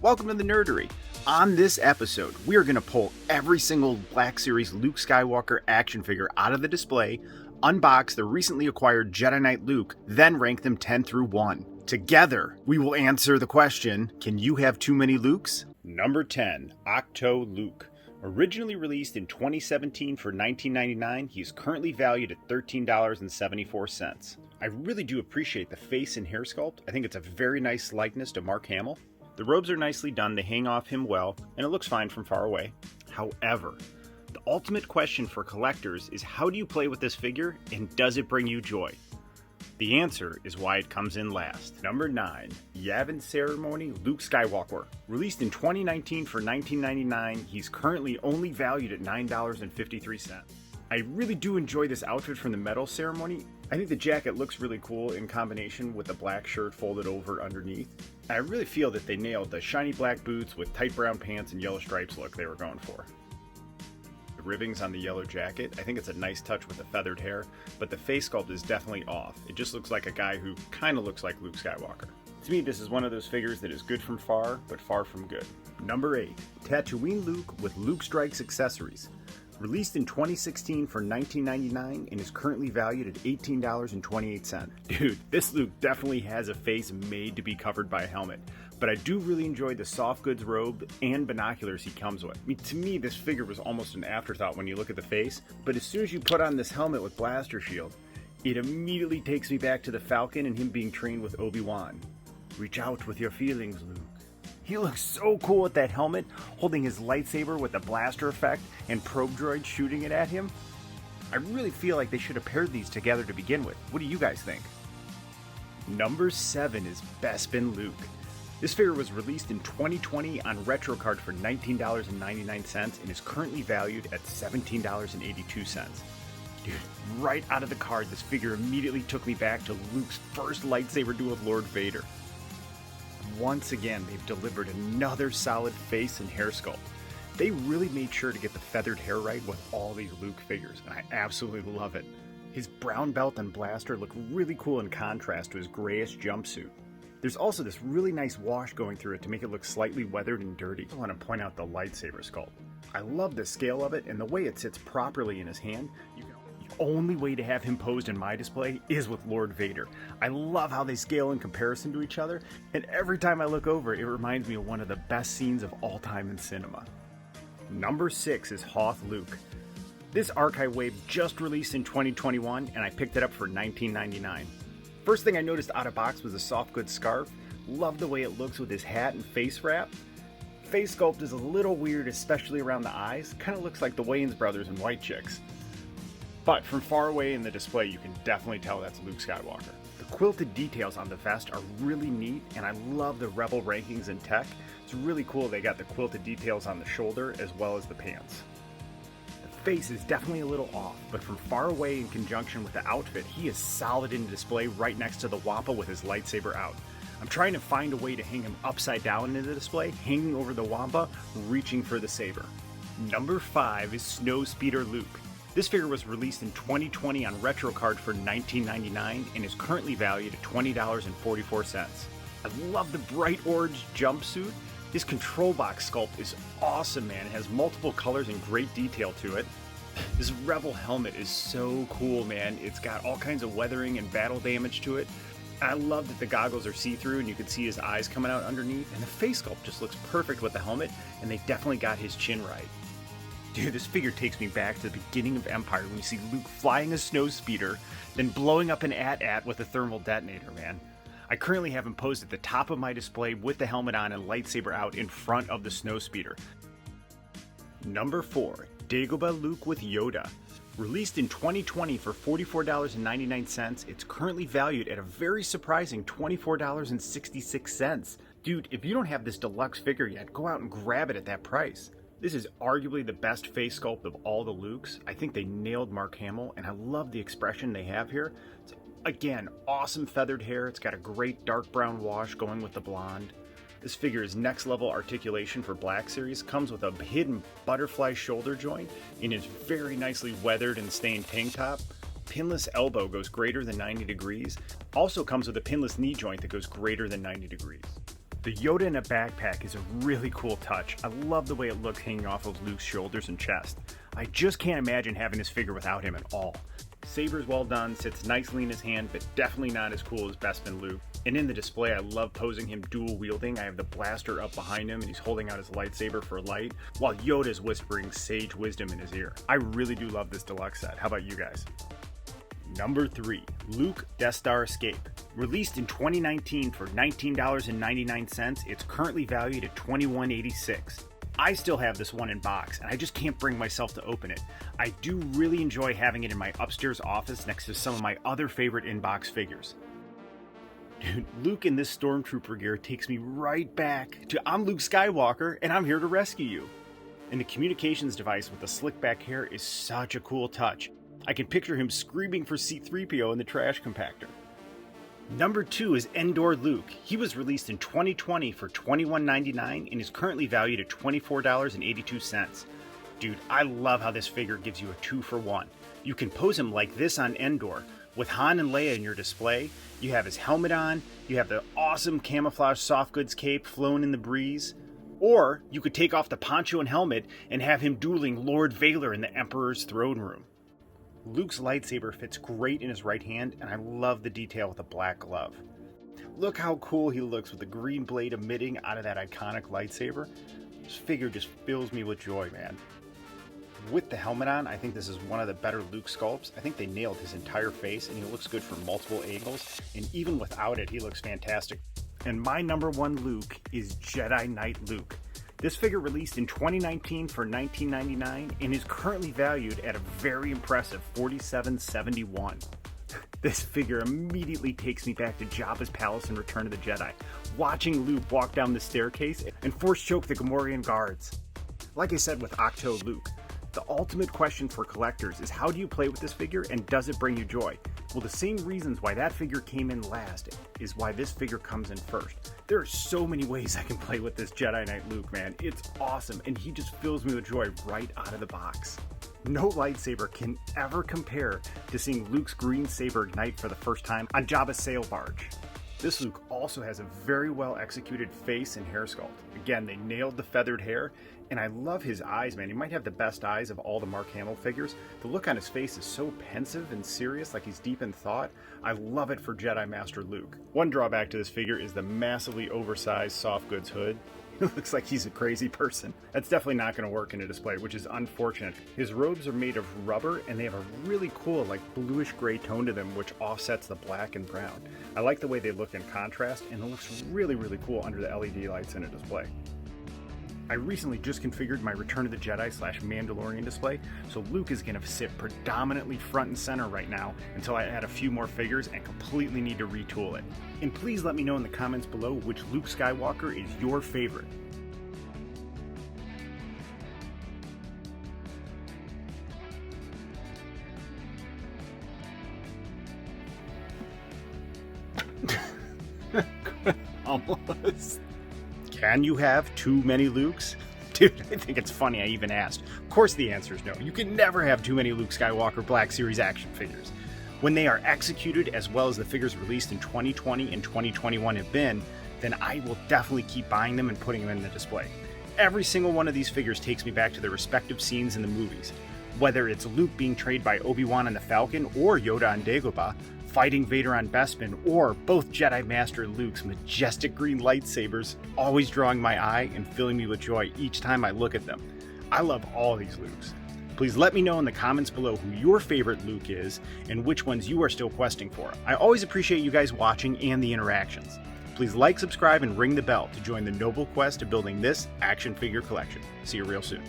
welcome to the Nerdery. On this episode, we are going to pull every single Black Series Luke Skywalker action figure out of the display, unbox the recently acquired Jedi Knight Luke, then rank them 10 through 1. Together, we will answer the question, can you have too many Lukes? Number 10, Ahch-To Luke. Originally released in 2017 for $19.99, he is currently valued at $13.74. I really do appreciate the face and hair sculpt. I think it's a very nice likeness to Mark Hamill. The robes are nicely done, they hang off him well, and it looks fine from far away. However, the ultimate question for collectors is how do you play with this figure, and does it bring you joy? The answer is why it comes in last. Number 9, Yavin Ceremony Luke Skywalker. Released in 2019 for $19.99, he's currently only valued at $9.53. I really do enjoy this outfit from the medal ceremony. I think the jacket looks really cool in combination with the black shirt folded over underneath. I really feel that they nailed the shiny black boots with tight brown pants and yellow stripes look they were going for. The ribbings on the yellow jacket, I think it's a nice touch with the feathered hair, but the face sculpt is definitely off. It just looks like a guy who kind of looks like Luke Skywalker. To me, this is one of those figures that is good from far, but far from good. Number 8, Tatooine Luke with Luke Strikes accessories. Released in 2016 for $19.99 and is currently valued at $18.28. Dude, this Luke definitely has a face made to be covered by a helmet, but I do really enjoy the soft goods robe and binoculars he comes with. I mean, to me, this figure was almost an afterthought when you look at the face, but as soon as you put on this helmet with blaster shield, it immediately takes me back to the Falcon and him being trained with Obi-Wan. Reach out with your feelings, Luke. He looks so cool with that helmet, holding his lightsaber with the blaster effect and probe droid shooting it at him. I really feel like they should have paired these together to begin with. What do you guys think? Number 7 is Bespin Luke. This figure was released in 2020 on RetroCard for $19.99 and is currently valued at $17.82. Dude, right out of the card, this figure immediately took me back to Luke's first lightsaber duel with Lord Vader. Once again, they've delivered another solid face and hair sculpt. They really made sure to get the feathered hair right with all these Luke figures, and I absolutely love it. His brown belt and blaster look really cool in contrast to his grayish jumpsuit. There's also this really nice wash going through it to make it look slightly weathered and dirty. I want to point out the lightsaber sculpt. I love the scale of it and the way it sits properly in his hand. The only way to have him posed in my display is with Lord Vader. I love how they scale in comparison to each other, and every time I look over, it reminds me of one of the best scenes of all time in cinema. Number 6 is Hoth Luke. This archive wave just released in 2021, and I picked it up for $19.99. First thing I noticed out of box was a soft goods scarf. Love the way it looks with his hat and face wrap. Face sculpt is a little weird, especially around the eyes. Kind of looks like the Wayans brothers in White Chicks. But from far away in the display, you can definitely tell that's Luke Skywalker. The quilted details on the vest are really neat, and I love the Rebel rankings in tech. It's really cool they got the quilted details on the shoulder as well as the pants. The face is definitely a little off, but from far away in conjunction with the outfit, he is solid in the display right next to the Wampa with his lightsaber out. I'm trying to find a way to hang him upside down in the display, hanging over the Wampa, reaching for the saber. Number 5 is Snowspeeder Luke. This figure was released in 2020 on RetroCard for $19.99 and is currently valued at $20.44. I love the bright orange jumpsuit. His control box sculpt is awesome, man. It has multiple colors and great detail to it. This Rebel helmet is so cool, man. It's got all kinds of weathering and battle damage to it. I love that the goggles are see-through and you can see his eyes coming out underneath. And the face sculpt just looks perfect with the helmet, and they definitely got his chin right. Dude, this figure takes me back to the beginning of Empire when you see Luke flying a Snowspeeder, then blowing up an AT-AT with a thermal detonator, man. I currently have him posed at the top of my display with the helmet on and lightsaber out in front of the Snowspeeder. Number 4, Dagobah Luke with Yoda. Released in 2020 for $44.99, it's currently valued at a very surprising $24.66. Dude, if you don't have this deluxe figure yet, go out and grab it at that price. This is arguably the best face sculpt of all the Lukes. I think they nailed Mark Hamill, and I love the expression they have here. It's, again, awesome feathered hair. It's got a great dark brown wash going with the blonde. This figure is next level articulation for Black Series, comes with a hidden butterfly shoulder joint, and is very nicely weathered and stained tank top. Pinless elbow goes greater than 90 degrees. Also comes with a pinless knee joint that goes greater than 90 degrees. The Yoda in a backpack is a really cool touch. I love the way it looks hanging off of Luke's shoulders and chest. I just can't imagine having this figure without him at all. Saber's well done, sits nicely in his hand, but definitely not as cool as Bespin Luke. And in the display, I love posing him dual wielding. I have the blaster up behind him and he's holding out his lightsaber for light, while Yoda's whispering sage wisdom in his ear. I really do love this deluxe set. How about you guys? Number 3, Luke Death Star Escape. Released in 2019 for $19.99, it's currently valued at $21.86. I still have this one in box, and I just can't bring myself to open it. I do really enjoy having it in my upstairs office next to some of my other favorite in-box figures. Dude, Luke in this Stormtrooper gear takes me right back to I'm Luke Skywalker, and I'm here to rescue you. And the communications device with the slick back hair is such a cool touch. I can picture him screaming for C-3PO in the trash compactor. Number 2 is Endor Luke. He was released in 2020 for $21.99 and is currently valued at $24.82. Dude, I love how this figure gives you a 2-for-1. You can pose him like this on Endor. With Han and Leia in your display, you have his helmet on, you have the awesome camouflage soft goods cape flowing in the breeze, or you could take off the poncho and helmet and have him dueling Lord Vader in the Emperor's throne room. Luke's lightsaber fits great in his right hand, and I love the detail with the black glove. Look how cool he looks with the green blade emitting out of that iconic lightsaber. This figure just fills me with joy, man. With the helmet on, I think this is one of the better Luke sculpts. I think they nailed his entire face, and he looks good from multiple angles, and even without it, he looks fantastic. And my number 1 Luke is Jedi Knight Luke. This figure released in 2019 for $19.99 and is currently valued at a very impressive $47.71. This figure immediately takes me back to Jabba's palace in Return of the Jedi, watching Luke walk down the staircase and force choke the Gamorrean guards. Like I said with Ahch-To Luke, the ultimate question for collectors is how do you play with this figure and does it bring you joy? Well, the same reasons why that figure came in last is why this figure comes in first. There are so many ways I can play with this Jedi Knight Luke, man. It's awesome, and he just fills me with joy right out of the box. No lightsaber can ever compare to seeing Luke's green saber ignite for the first time on Jabba's sail barge. This Luke also has a very well executed face and hair sculpt. Again, they nailed the feathered hair, and I love his eyes, man. He might have the best eyes of all the Mark Hamill figures. The look on his face is so pensive and serious, like he's deep in thought. I love it for Jedi Master Luke. One drawback to this figure is the massively oversized soft goods hood. It looks like he's a crazy person. That's definitely not going to work in a display, which is unfortunate. His robes are made of rubber, and they have a really cool, like, bluish gray tone to them, which offsets the black and brown. I like the way they look in contrast, and it looks really, really cool under the LED lights in a display. I recently just configured my Return of the Jedi / Mandalorian display, so Luke is going to sit predominantly front and center right now until I add a few more figures and completely need to retool it. And please let me know in the comments below which Luke Skywalker is your favorite. Almost. Can you have too many Lukes? Dude, I think it's funny I even asked. Of course the answer is no. You can never have too many Luke Skywalker Black Series action figures. When they are executed as well as the figures released in 2020 and 2021 have been, then I will definitely keep buying them and putting them in the display. Every single one of these figures takes me back to their respective scenes in the movies. Whether it's Luke being trained by Obi-Wan on the Falcon or Yoda on Dagobah, fighting Vader on Bespin, or both Jedi Master Luke's majestic green lightsabers always drawing my eye and filling me with joy each time I look at them. I love all these Lukes. Please let me know in the comments below who your favorite Luke is and which ones you are still questing for. I always appreciate you guys watching and the interactions. Please like, subscribe, and ring the bell to join the noble quest of building this action figure collection. See you real soon.